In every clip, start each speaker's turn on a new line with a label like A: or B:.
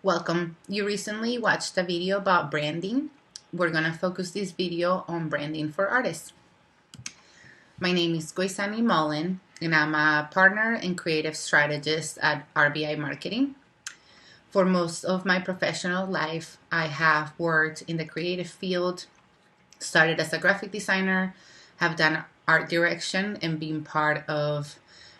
A: Welcome. You recently watched a video about branding. We're going to focus this video on branding for artists. My name is Goizane and I'm a partner and creative strategist at RBI Marketing. For most of my professional life, I have worked in the creative field, started as a graphic designer, have done art direction, and been part of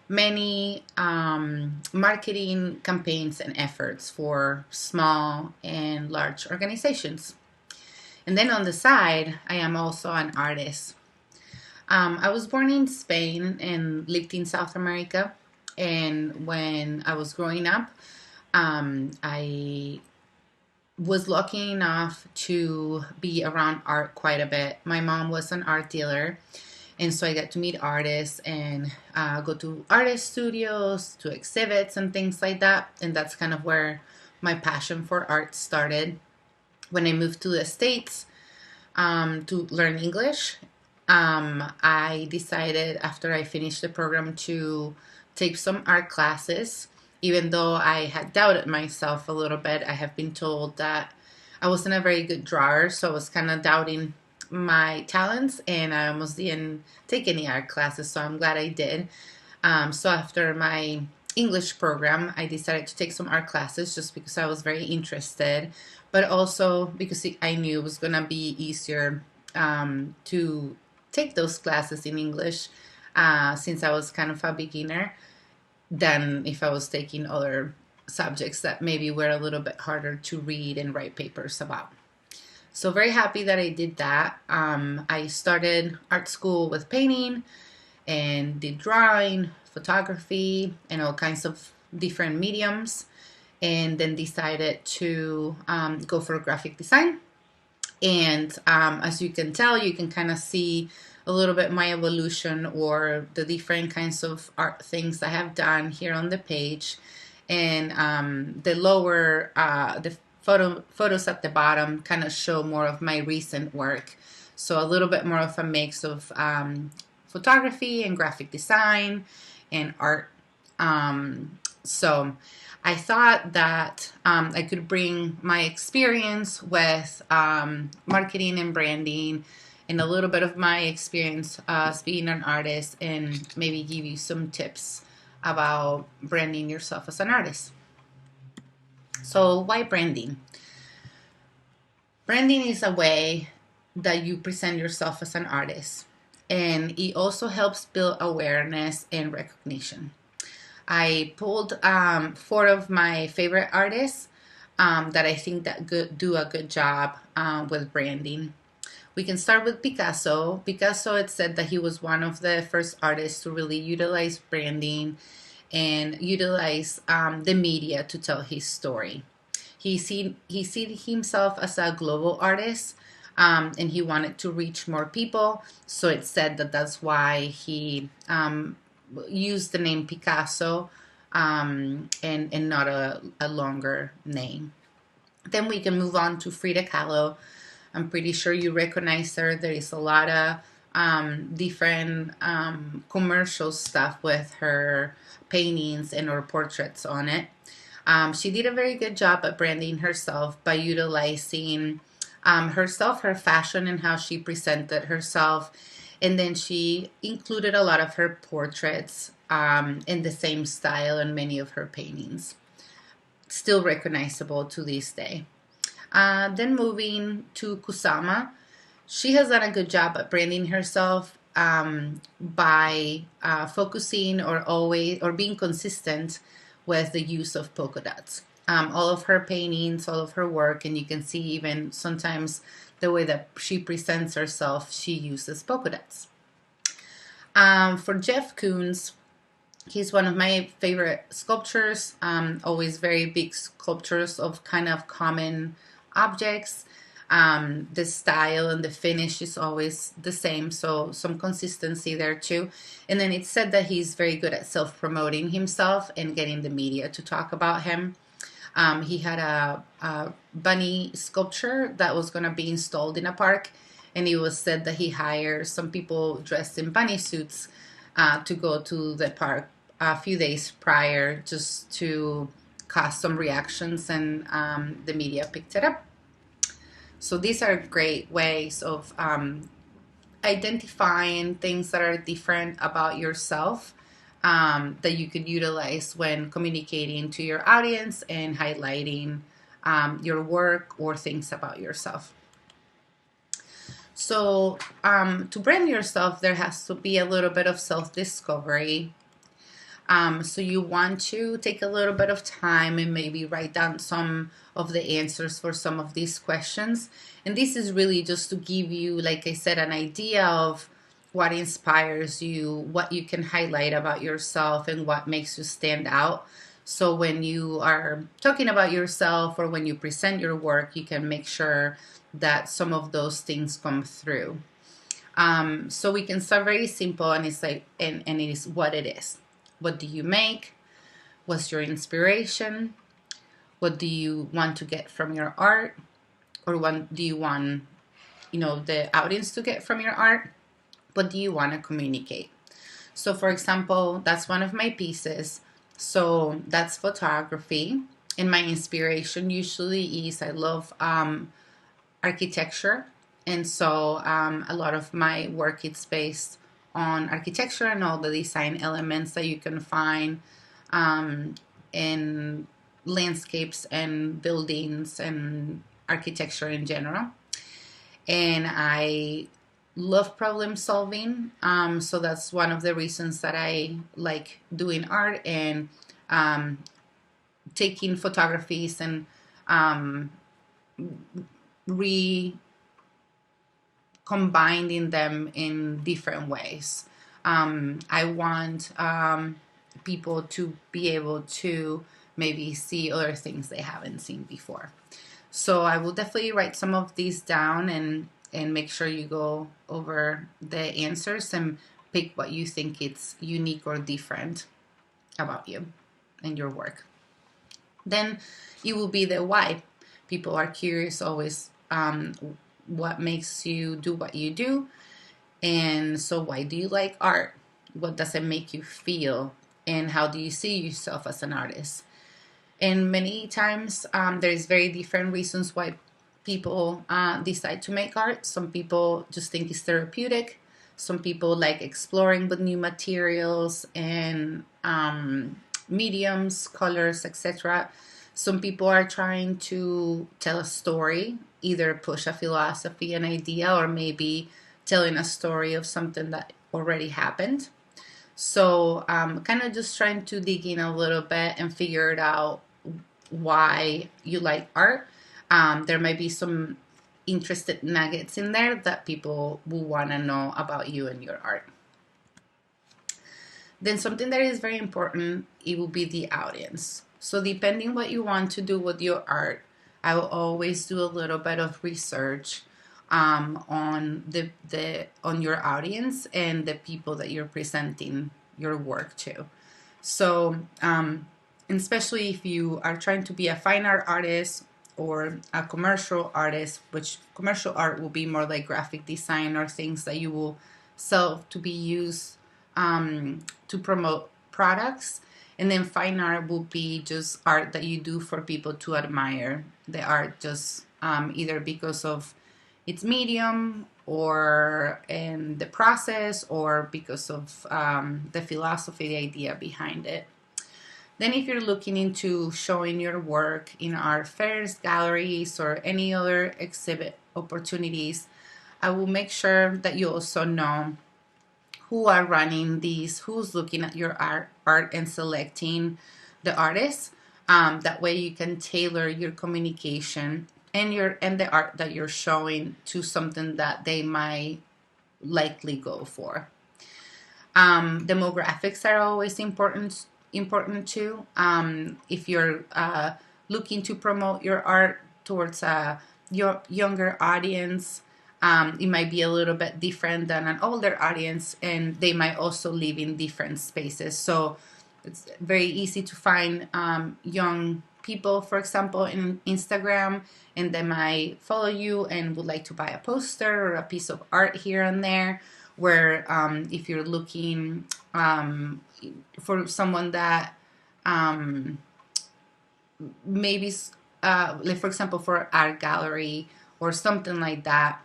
A: many marketing campaigns and efforts for small and large organizations. And then on the side, I am also an artist. I was born in Spain and lived in South America. And when I was growing up, I was lucky enough to be around art quite a bit. My mom was an art dealer, and so I got to meet artists and go to artist studios, to exhibits and things like that. And that's kind of where my passion for art started. When I moved to the States to learn English, I decided after I finished the program to take some art classes. Even though I had doubted myself a little bit, I have been told that I wasn't a very good drawer, so I was kind of doubting my talents, and I almost didn't take any art classes, so I'm glad I did. So after my English program, I decided to take some art classes just because I was very interested, but also because I knew it was going to be easier to take those classes in English since I was kind of a beginner than if I was taking other subjects that maybe were a little bit harder to read and write papers about. So very happy that I did that. I started art school with painting and did drawing, photography, and all kinds of different mediums, and then decided to go for graphic design. And as you can tell, you can kind of see a little bit my evolution or the different kinds of art things I have done here on the page. And the lower, the photos at the bottom kind of show more of my recent work. So a little bit more of a mix of photography and graphic design and art. So I thought that I could bring my experience with marketing and branding and a little bit of my experience as being an artist and maybe give you some tips about branding yourself as an artist. So why branding? Branding is a way that you present yourself as an artist, and it also helps build awareness and recognition. I pulled 4 of my favorite artists that I think that do a good job with branding. We can start with Picasso. Picasso, it said that he was one of the first artists to really utilize branding and utilize the media to tell his story. He see himself as a global artist, and he wanted to reach more people. So it said that that's why he used the name Picasso and not a longer name. Then we can move on to Frida Kahlo. I'm pretty sure you recognize her. There is a lot of different commercial stuff with her paintings and her portraits on it. She did a very good job at branding herself by utilizing herself, her fashion, and how she presented herself. And then she included a lot of her portraits in the same style in many of her paintings. Still recognizable to this day. Then moving to Kusama, she has done a good job at branding herself by focusing or being consistent with the use of polka dots. All of her paintings, all of her work, and you can see even sometimes the way that she presents herself, she uses polka dots. For Jeff Koons, he's one of my favorite sculptors, always very big sculptures of kind of common objects. The style and the finish is always the same, so some consistency there too. And then it said that he's very good at self-promoting himself and getting the media to talk about him. He had a bunny sculpture that was going to be installed in a park, and it was said that he hired some people dressed in bunny suits to go to the park a few days prior just to caused some reactions, and the media picked it up. So these are great ways of identifying things that are different about yourself, that you could utilize when communicating to your audience and highlighting your work or things about yourself. So to brand yourself, there has to be a little bit of self-discovery. So you want to take a little bit of time and maybe write down some of the answers for some of these questions. And this is really just to give you, like I said, an idea of what inspires you, what you can highlight about yourself, and what makes you stand out. So when you are talking about yourself or when you present your work, you can make sure that some of those things come through. So we can start very simple, and it's like, and it is what it is. What do you make? What's your inspiration? What do you want to get from your art? Or what do you want, the audience to get from your art? What do you want to communicate? So for example, that's one of my pieces. So that's photography. And my inspiration usually is, I love architecture. And so a lot of my work is based on architecture and all the design elements that you can find in landscapes and buildings and architecture in general. And I love problem solving. So that's one of the reasons that I like doing art and taking photographies and combining them in different ways. I want people to be able to maybe see other things they haven't seen before. So I will definitely write some of these down and make sure you go over the answers and pick what you think it's unique or different about you and your work. Then it will be the why. People are curious always, what makes you do what you do. And so why do you like art? What does it make you feel? And how do you see yourself as an artist? And many times there's very different reasons why people decide to make art. Some people just think it's therapeutic. Some people like exploring with new materials and mediums, colors, etc. Some people are trying to tell a story, either push a philosophy, an idea, or maybe telling a story of something that already happened. So kind of just trying to dig in a little bit and figure it out why you like art. There might be some interested nuggets in there that people will want to know about you and your art. Then something that is very important, it will be the audience. So depending what you want to do with your art, I will always do a little bit of research on on your audience and the people that you're presenting your work to. So especially if you are trying to be a fine art artist or a commercial artist, which commercial art will be more like graphic design or things that you will sell to be used to promote products. And then fine art will be just art that you do for people to admire the art, just either because of its medium or in the process or because of the philosophy, the idea behind it. Then if you're looking into showing your work in art fairs, galleries, or any other exhibit opportunities, I will make sure that you also know who are running these, who's looking at your art and selecting the artists. That way you can tailor your communication and the art that you're showing to something that they might likely go for. Demographics are always important too. If you're looking to promote your art towards your younger audience, it might be a little bit different than an older audience, and they might also live in different spaces. So it's very easy to find young people, for example, in Instagram, and they might follow you and would like to buy a poster or a piece of art here and there. Where if you're looking for someone that maybe, like for example, for art gallery or something like that,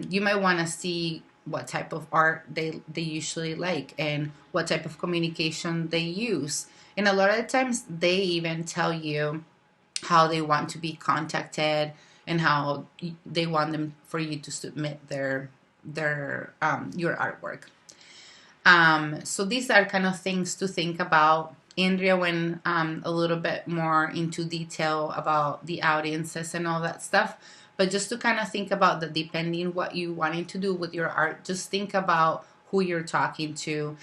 A: you might want to see what type of art they usually like and what type of communication they use. And a lot of the times they even tell you how they want to be contacted and how they want them for you to submit their your artwork. So these are kind of things to think about. Andrea went a little bit more into detail about the audiences and all that stuff. But just to kind of think about that, depending what you wanting to do with your art, just think about who you're talking to,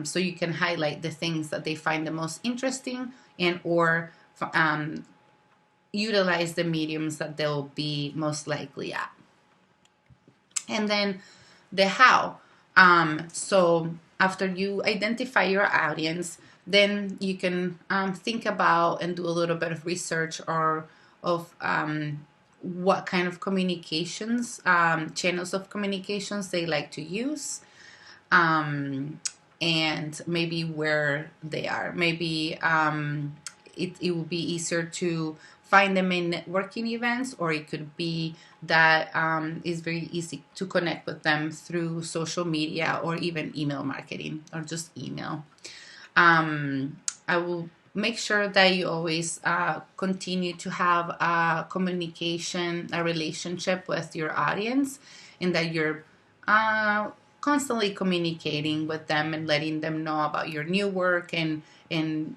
A: so you can highlight the things that they find the most interesting and or utilize the mediums that they'll be most likely at. And then the how. So after you identify your audience, then you can think about and do a little bit of research or of what kind of communications, channels of communications they like to use, and maybe where they are. Maybe it will be easier to find them in networking events, or it could be that it's very easy to connect with them through social media or even email marketing or just email. I will make sure that you always continue to have a communication, a relationship with your audience, and that you're constantly communicating with them and letting them know about your new work and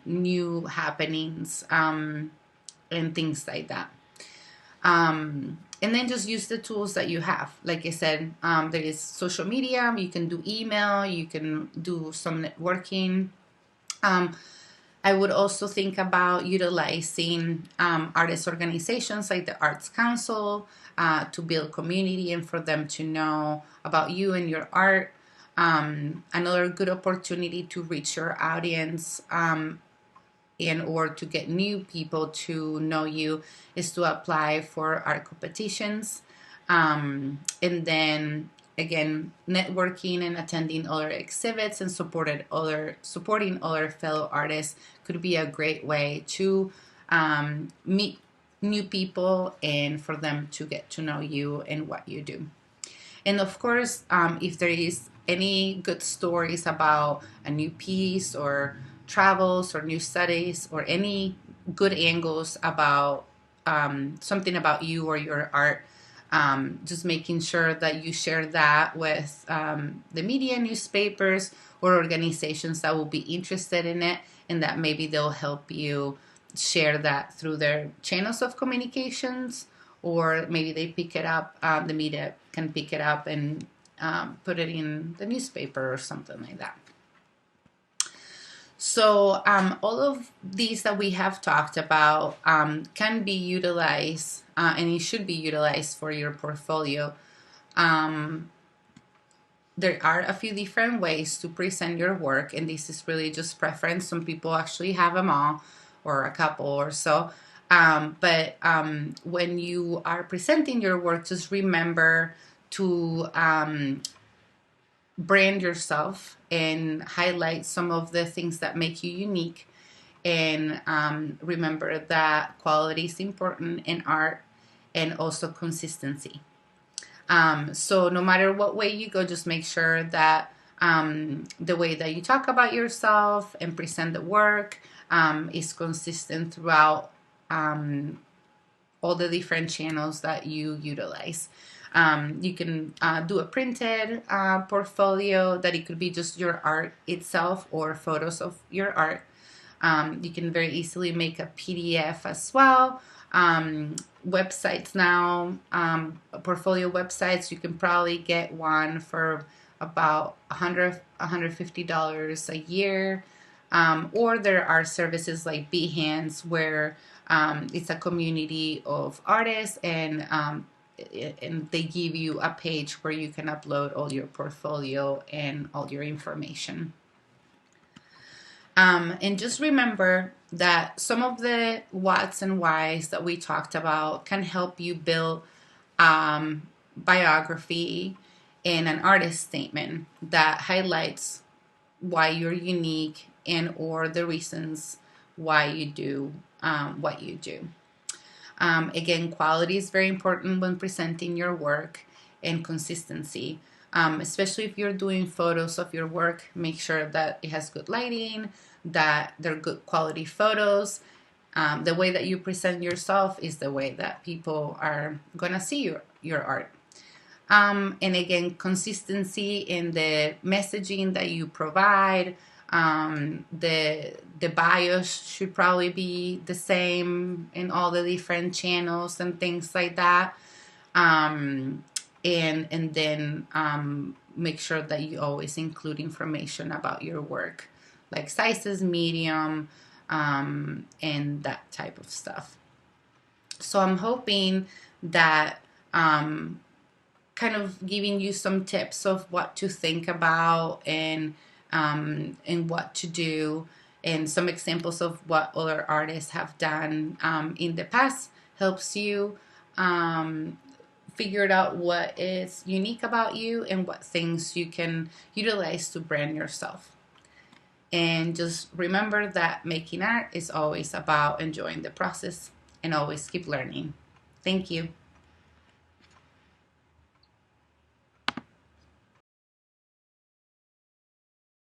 A: new happenings, and things like that. And then just use the tools that you have. Like I said, there is social media, you can do email, you can do some networking. I would also think about utilizing artist organizations like the Arts Council to build community and for them to know about you and your art. Another good opportunity to reach your audience and or to get new people to know you is to apply for art competitions. And then again, networking and attending other exhibits and supporting other fellow artists could be a great way to meet new people and for them to get to know you and what you do. And of course, if there is any good stories about a new piece or travels or new studies or any good angles about something about you or your art, just making sure that you share that with the media, newspapers, or organizations that will be interested in it, and that maybe they'll help you share that through their channels of communications, or maybe they pick it up, the media can pick it up and put it in the newspaper or something like that. So all of these that we have talked about can be utilized and it should be utilized for your portfolio. There are a few different ways to present your work, and this is really just preference. Some people actually have them all, or a couple or so. But when you are presenting your work, just remember to brand yourself and highlight some of the things that make you unique. And remember that quality is important in art, and also consistency. So no matter what way you go, just make sure that the way that you talk about yourself and present the work is consistent throughout all the different channels that you utilize. You can do a printed portfolio that it could be just your art itself or photos of your art. You can very easily make a PDF as well. Websites now, portfolio websites, you can probably get one for about $150 a year. Or there are services like Behance where it's a community of artists, and they give you a page where you can upload all your portfolio and all your information. And just remember that some of the whats and whys that we talked about can help you build biography and an artist statement that highlights why you're unique and or the reasons why you do what you do. Again, quality is very important when presenting your work, and consistency. Especially if you're doing photos of your work, make sure that it has good lighting, that they're good quality photos. The way that you present yourself is the way that people are going to see your art. And again, consistency in the messaging that you provide. The bios should probably be the same in all the different channels and things like that. And then make sure that you always include information about your work, like sizes, medium, and that type of stuff. So I'm hoping that kind of giving you some tips of what to think about and what to do, and some examples of what other artists have done in the past helps you figure out what is unique about you and what things you can utilize to brand yourself. And just remember that making art is always about enjoying the process and always keep learning. Thank you.